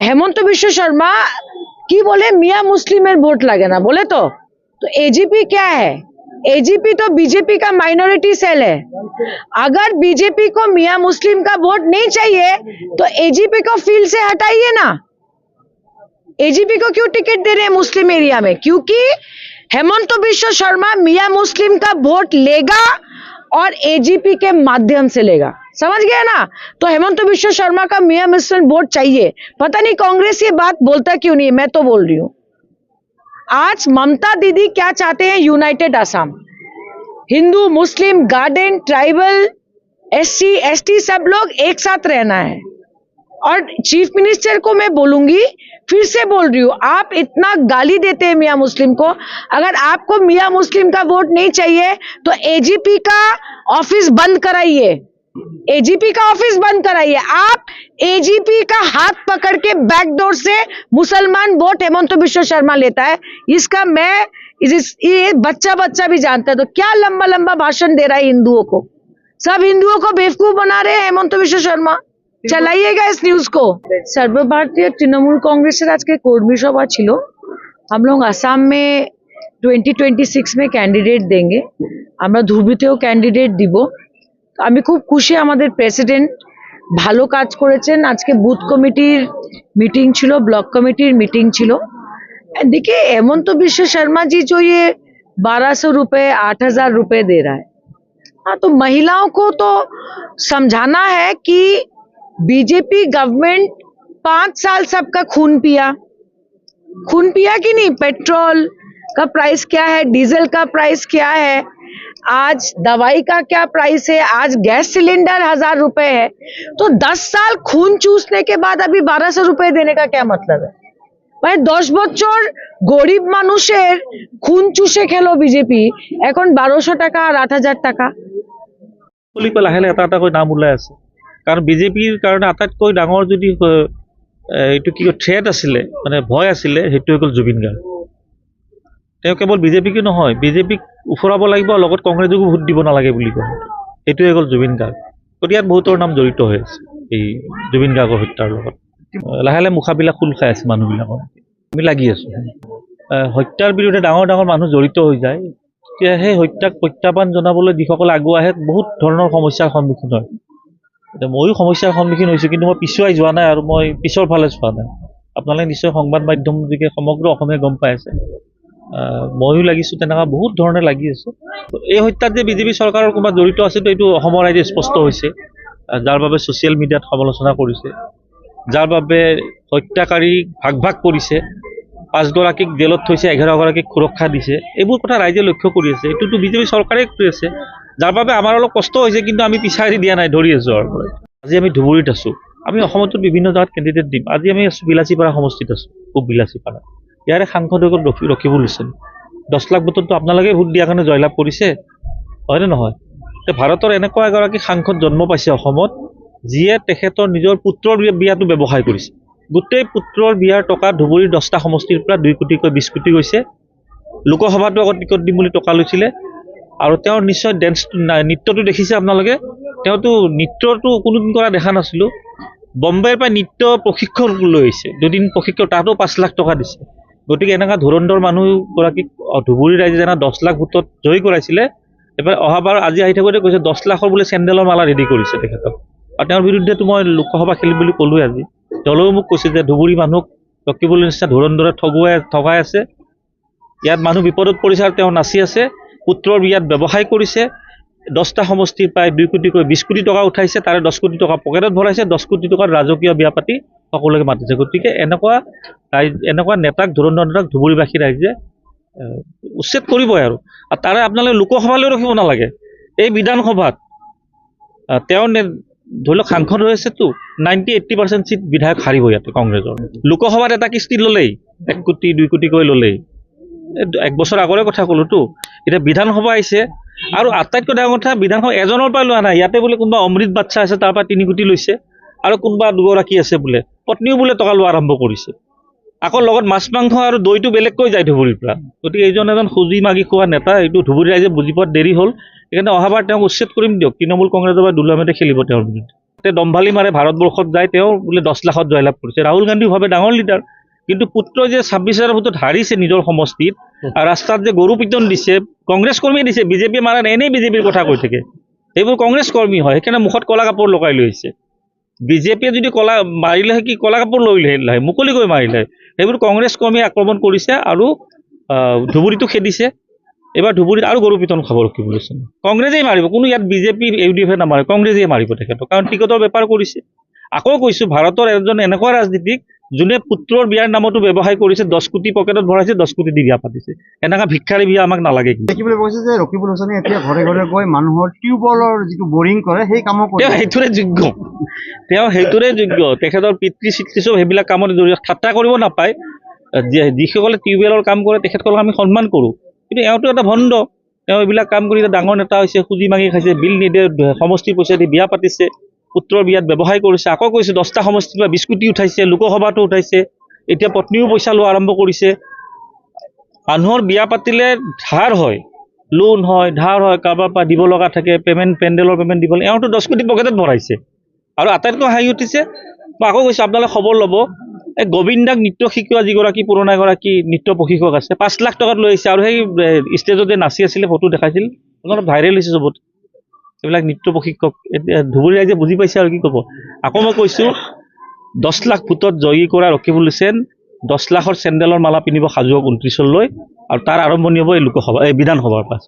हेमंत विश्व शर्मा की बोले मियां मुस्लिमेर वोट लगे ना बोले तो एजीपी क्या है? एजीपी तो बीजेपी का माइनॉरिटी सेल है। अगर बीजेपी को मियां मुस्लिम का वोट नहीं चाहिए तो एजीपी को फील्ड से हटाइए ना। एजीपी को क्यों टिकट दे रहे हैं मुस्लिम एरिया में? क्योंकि हेमंत विश्व शर्मा मियां मुस्लिम का वोट लेगा और एजीपी के माध्यम से लेगा। समझ गया ना? तो हेमंत विश्व शर्मा का मियां मुस्लिम वोट चाहिए। पता नहीं कांग्रेस ये बात बोलता क्यों नहीं है, मैं तो बोल रही हूं। आज ममता दीदी क्या चाहते हैं? यूनाइटेड असम, हिंदू मुस्लिम गार्डन ट्राइबल एससी एसटी सब लोग एक साथ रहना है। और चीफ मिनिस्टर को मैं बोलूंगी, फिर से बोल रही हूँ, आप इतना गाली देते हैं मियां मुस्लिम को। अगर आपको मियां मुस्लिम का वोट नहीं चाहिए तो एजीपी का ऑफिस बंद कराइए। एजीपी का ऑफिस बंद कराइए। आप एजीपी का हाथ पकड़ के बैकडोर से मुसलमान वोट हेमंत विश्व शर्मा लेता है। इसका ये बच्चा भी जानता है। तो क्या लंबा लंबा भाषण दे रहा है हिंदुओं को? सब हिंदुओं को बेवकूफ बना रहे हैं हेमंत विश्व शर्मा। चलाइएगा इस न्यूज को। सर्वभारतीय तृणमूल कांग्रेसের আজকে কর্মী সভা ছিল। हम लोग आसाम में 2026 में कैंडिडेट देंगे। আমরা ধুবড়ীতেও ক্যান্ডিডেট দিব। আমি খুব খুশি, আমাদের প্রেসিডেন্ট ভালো কাজ করেছেন। আজকে বুথ কমিটির মিটিং ছিল, ব্লক কমিটির মিটিং ছিল। देखिए हेमंत विश्व शर्मा जी जो ये 1200 रुपए 8000 रुपए दे रहा है, हाँ तो महिलाओं को तो समझाना है कि बीजेपी गवर्नमेंट 5 साल सबका खून पिया कि नहीं? पेट्रोल का प्राइस क्या है, डीजल का प्राइस क्या है, आज दवाई का क्या प्राइस है, आज गैस सिलेंडर 1000 रुपए है। तो 10 साल खून चूसने के बाद अभी 1200 रुपए देने का क्या मतलब है भाई? 10 বছর গরিব মানুষের খুন চুষে খেলো বিজেপি, এখন 1200 টাকা আর 8000 টাকা। লাহে লাহে এটা কৈ নাম ওলাই আছে। কাৰণ বিজেপিৰ কাৰণে আটাইতকৈ ডাঙৰ যদি এইটো কি থ্ৰেট আছিলে, মানে ভয় আছিলে, সেইটো হৈ গ'ল জুবিন গাৰ্গ। তেওঁ কেৱল বিজেপিকে নহয়, বিজেপিক উফৰাব লাগিব, লগত কংগ্ৰেছকো ভোট দিব নালাগে বুলি কয়। সেইটো হৈ গ'ল জুবিন গাৰ্গ। গতিকে ইয়াত বহুতৰ নাম জড়িত হৈ আছে এই জুবিন গাৰ্গৰ হত্যাৰ লগত। লাহে লাহে মুখাবিলাক খোল খাই আছে মানুহবিলাকৰ। আমি লাগি আছো। হত্যাৰ বিৰুদ্ধে ডাঙৰ ডাঙৰ মানুহ জড়িত হৈ যায়, তেতিয়া সেই হত্যাক প্ৰত্যাহ্বান জনাবলৈ যিসকলে আগুৱাই আহে বহুত ধৰণৰ সমস্যাৰ সন্মুখীন হয়। ময়ো সমস্যাৰ সন্মুখীন হৈছোঁ, কিন্তু মই পিছুৱাই যোৱা নাই আৰু মই পিছৰ ফালে চোৱা নাই। আপোনালোকে নিশ্চয় সংবাদ মাধ্যম যোগে সমগ্ৰ অসমে গম পাই আছে। ময়ো লাগিছোঁ, তেনেকুৱা বহুত ধৰণে লাগি আছোঁ। এই হত্যাত যে বিজেপি চৰকাৰৰ কোনোবা জড়িত আছে এইটো অসমৰ ৰাইজে স্পষ্ট হৈছে, যাৰ বাবে ছ'চিয়েল মিডিয়াত সমালোচনা কৰিছে, যাৰ বাবে হত্যাকাৰীক ভাগ ভাগ কৰিছে, 5 গৰাকীক জেলত থৈছে, 11 গৰাকীক সুৰক্ষা দিছে। এইবোৰ কথা ৰাইজে লক্ষ্য কৰি আছে। এইটোতো বিজেপি চৰকাৰে কৰি আছে, যাৰ বাবে আমাৰ অলপ কষ্ট হৈছে, কিন্তু আমি পিছাৰি দিয়া নাই, ধৰি আছোঁ আৰু। আজি আমি ধুবুৰীত আছোঁ। আমি অসমতো বিভিন্ন জেগাত কেণ্ডিডেট দিম। আজি আমি আছোঁ বিলাচীপাৰা সমষ্টিত আছোঁ, পূব বিলাচীপাৰা। ইয়াৰে সাংসদ হৈ গ'ল ৰকিবুল হুছেইন। 10 লাখ ভোটততো আপোনালোকে ভোট দিয়াৰ কাৰণে জয়লাভ কৰিছে, হয়নে নহয়? ভাৰতৰ এনেকুৱা এগৰাকী সাংসদ জন্ম পাইছে অসমত, যিয়ে তেখেতৰ নিজৰ পুত্ৰৰ বিয়াটো ব্যৱসায় কৰিছে। গোটেই পুত্ৰৰ বিয়াৰ টকা ধুবুৰীৰ 10টা সমষ্টিৰ পৰা 2 কোটিকৈ 20 কোটি গৈছে। লোকসভাতো আগত টিকট দিম বুলি টকা লৈছিলে। আৰু তেওঁৰ নিশ্চয় নৃত্যটো দেখিছে আপোনালোকে। তেওঁতো নৃত্যটো কোনোদিন কৰা দেখা নাছিলোঁ। বম্বেৰ পৰা নৃত্য প্ৰশিক্ষণ লৈ আহিছে, 2 দিন প্ৰশিক্ষণ, তাতো 5 লাখ টকা দিছে। গতিকে এনেকুৱা ধুৰন্ধৰ মানুহগৰাকীক ধুবুৰী ৰাইজে যেনে 10 লাখ ভোটত জয়ী কৰাইছিলে, এবাৰ অহাবাৰ আজি আহি থাকোঁতে কৈছে 10 লাখৰ বোলে চেণ্ডেলৰ মালা ৰেডি কৰিছে তেখেতক। আৰু তেওঁৰ বিৰুদ্ধেতো মই লোকসভা খেলিম বুলি ক'লোৱে আজি। তেওঁলোকেও মোক কৈছে যে ধুবুৰী মানুহক ৰকিবুল নিচিনা ধুৰন্ধৰে ঠগাই আছে, ইয়াত মানুহ বিপদত পৰিছে আৰু তেওঁ নাচি আছে। পুত্ৰৰ বিয়াত ব্যৱসায় কৰিছে, 10টা সমষ্টিৰ প্ৰায় 2 কোটিকৈ 20 কোটি টকা উঠাইছে, তাৰে 10 কোটি টকা পকেটত ভৰাইছে, 10 কোটি টকাৰ ৰাজকীয় বিয়া পাতি সকলোকে মাতিছে। গতিকে এনেকুৱা নেতাক, ধুৰন্ধৰ নেতাক ধুবুৰীবাসী ৰাইজে উচ্ছেদ কৰিবই আৰু। তাৰে আপোনালোকে লোকসভালৈ ৰখিব নালাগে, এই বিধানসভাত তেওঁ ধৰি লওক সাংসদ হৈ আছেতো, 90-80% চিট বিধায়ক হাৰিব ইয়াতে কংগ্ৰেছৰ। লোকসভাত এটা কিস্তি ল'লেই 1 কোটি 2 কোটিকৈ ল'লেই, 1 বছৰ আগৰে কথা ক'লোতো। এতিয়া বিধানসভা আহিছে, আৰু আটাইতকৈ ডাঙৰ কথা, বিধানসভা এজনৰ পৰা লোৱা নাই। ইয়াতে বোলে কোনোবা অমৃত বাচ্চা আছে, তাৰ পৰা 3 কোটি লৈছে, আৰু কোনোবা 2 গৰাকী আছে বোলে, পত্নীও বোলে টকা লোৱা আৰম্ভ কৰিছে। আকৌ লগত মাছ মাংস আৰু দৈটো বেলেগকৈ যায় ধুবুৰীৰ পৰা। গতিকে এইজন এজন খুজি মাগি খোৱা নেতা, এইটো ধুবুৰী ৰাইজে বুজি পোৱাত দেৰি হ'ল। সেইকাৰণে অহাবাৰ তেওঁক উচ্ছেদ কৰিম দিয়ক। তৃণমূল কংগ্ৰেছৰ পৰা দুলামেতে খেলিব তেওঁৰ বিৰুদ্ধে। তে দম্ভালি মাৰে ভাৰতবৰ্ষত যায় তেওঁ বোলে 10 লাখত জয়লাভ কৰিছে। ৰাহুল গান্ধী ভাবে ডাঙৰ লিডাৰ, কিন্তু পুত্ৰ যে 26,000 ভোটত হাৰিছে নিজৰ সমষ্টিত আৰু ৰাস্তাত যে গৰু পিটন দিছে, কংগ্ৰেছ কৰ্মীয়ে দিছে, বিজেপিয়ে মাৰা নাই, এনেই বিজেপিৰ কথা কৈ থাকে। সেইবোৰ কংগ্ৰেছ কৰ্মী হয়, সেইকাৰণে মুখত কলা কাপোৰ লগাই লৈছে। বিজেপিয়ে যদি মাৰিলে হয় কি কলা কাপোৰ লৈ হয়, মুকলিকৈ মাৰিলে হয়। সেইবোৰ কংগ্ৰেছ কৰ্মীয়ে আক্ৰমণ কৰিছে আৰু ধুবুৰীটো খেদিছে। এবাৰ ধুবুৰীত আৰু গৰু পিটন খাব ৰখিব লৈছে। কংগ্ৰেছেই মাৰিব, কোনো ইয়াত বিজেপি ইউডিএফে নামাৰে, কংগ্ৰেছেই মাৰিব তেখেতক, কাৰণ টিকটৰ বেপাৰ কৰিছে। আকৌ কৈছোঁ, ভাৰতৰ এজন এনেকুৱা ৰাজনীতিক যোনে পুত্ৰৰ বিয়াৰ নামতো ব্যৱসায় কৰিছে, 10 কোটি পকেটত ভৰাইছে, 10 কোটি দি বিয়া পাতিছে। এনেকুৱা ভিক্ষাৰী বিয়া আমাক নালাগে। দেখিবলৈ পাইছে যে ৰকিবুল হুছেইনে এতিয়া ঘৰে ঘৰে গৈ মানুহৰ টিউবৱেলৰ যিটো বৰিং কৰে সেই কামো কৰে। তেওঁ সেইটোৰে যোগ্য, তেখেতৰ পিতৃ চিতৃ চব সেইবিলাক কামত জড়িত। ঠাট্টা কৰিব নাপায়, যিসকলে টিউবৱেলৰ কাম কৰে তেখেতসকলক আমি সন্মান কৰোঁ, কিন্তু এওঁতো এটা ভণ্ড। তেওঁ এইবিলাক কাম কৰি ডাঙৰ নেতা হৈছে, খুজি মাগি খাইছে, বিল নিদিয়ে, সমষ্টিৰ পইচা দি বিয়া পাতিছে, পুত্ৰৰ বিয়াত ব্যৱসায় কৰিছে। আকৌ কৈছে 10টা সমষ্টিৰ পৰা 20 কোটি উঠাইছে, লোকসভাতো উঠাইছে, এতিয়া পত্নীও পইচা লোৱা আৰম্ভ কৰিছে। মানুহৰ বিয়া পাতিলে ধাৰ হয়, লোন হয়, ধাৰ হয়, কাৰোবাৰ পৰা দিব লগা থাকে, পেণ্ডেলৰ পেমেণ্ট দিব লাগে। এওঁতো 10 কোটি পকেটত ভৰাইছে। আৰু আটাইতকৈ হাঁহি উঠিছে, মই আকৌ কৈছোঁ আপোনালোকে খবৰ ল'ব, এই গোবিন্দাক নৃত্য শিকোৱা যিগৰাকী পুৰণা এগৰাকী নৃত্য প্ৰশিক্ষক আছে, 5 লাখ টকাত লৈ আহিছে। আৰু সেই ষ্টেজত যে নাচি আছিলে, ফটো দেখাইছিল, অলপ ভাইৰেল হৈছে চবত। এইবিলাক নৃত্য প্ৰশিক্ষক, এতিয়া ধুবুৰী ৰাইজে বুজি পাইছে আৰু কি ক'ব। আকৌ মই কৈছোঁ, 10 লাখ ভোটত জয়ী কৰা ৰকিবুল হুছেইন 10 লাখৰ চেণ্ডেলৰ মালা পিন্ধিব সাজু হওক 29 লৈ, আৰু তাৰ আৰম্ভণি হ'ব এই বিধানসভাৰ পাছ।